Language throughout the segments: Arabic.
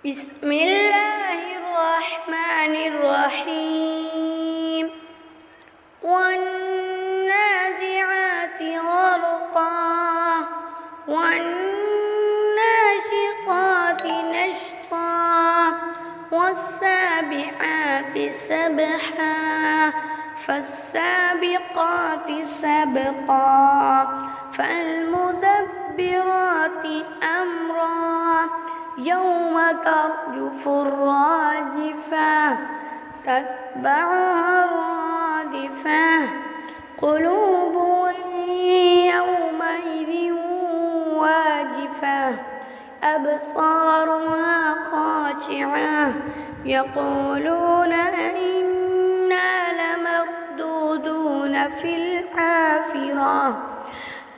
بسم الله الرحمن الرحيم والنازعات غرقا والناشطات نشطا والسابحات سبحا فالسابقات سبقا فالمدبرات أمرا يوم ترجف الراجفة تتبعها الرادفة قلوب يومئذ واجفة أبصارها خاشعة يقولون أئنا لمردودون في الحافرة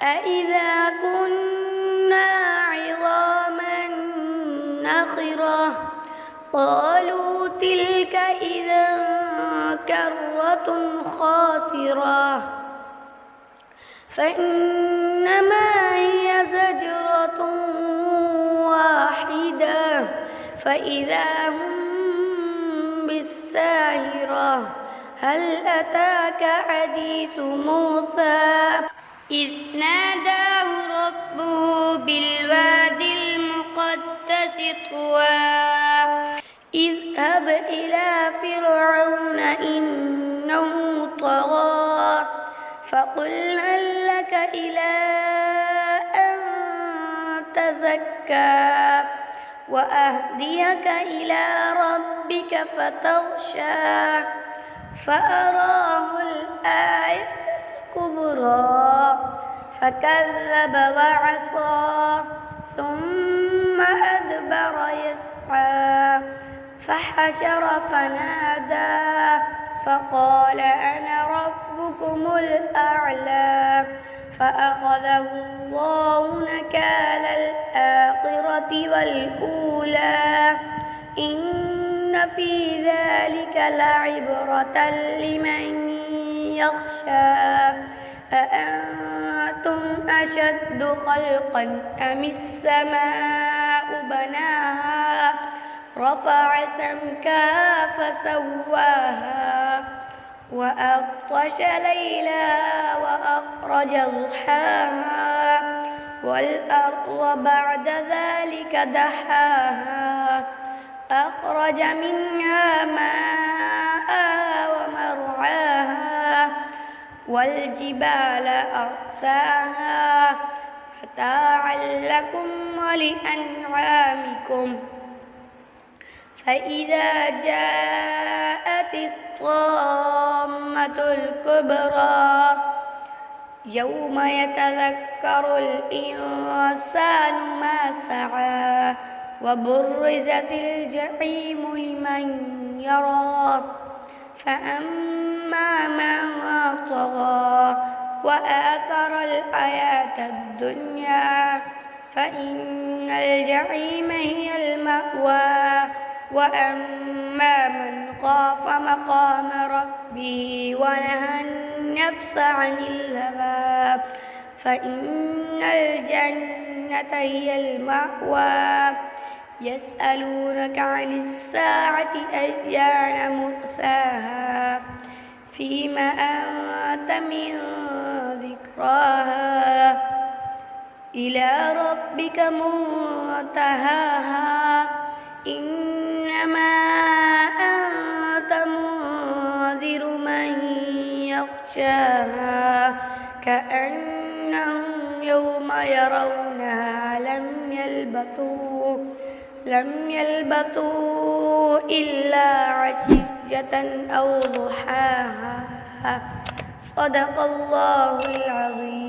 أئذا كنا عظاما نخرة قالوا تلك إذا كرة خاسرة فإنما هي زجرة واحدة فإذا هم بالساهرة هل أتاك حديث موسى إذ ناداه ربه بالوادي المقدس طوى اذهب إلى فرعون إنه طغى فقل هل لك إلى أن تزكى وأهديك إلى ربك فتغشى فأراه الآية الكبرى فكذب وعصى ثم أدبر يسعى فحشر فنادى فقال أنا ربكم الأعلى فأخذه الله نكال الآخرة والأولى إن في ذلك لعبرة لمن يخشى أأنتم أشد خلقا أم السماء بناها رفع سمكها فسواها وأغطش ليلها وأخرج ضحاها والأرض بعد ذلك دحاها أخرج منها ماءها ومرعاها والجبال أرساها متاعا لكم ولأنعامكم فإذا جاءت الطامة الكبرى يوم يتذكر الإنسان ما سعى وبرزت الجحيم لمن يرى فأما من طغى وآثر الحياة الدنيا فإن الجحيم هي المأوى وأما من خاف مقام ربه ونهى النفس عن الهوى فإن الجنة هي المأوى يسألونك عن الساعة أيان مرساها فيما أنت من ذكراها إلى ربك منتهاها إنما أنت منذر من يخشاها كأنهم يوم يرونها لم يلبثوا إلا عشية أو ضحاها صدق الله العظيم.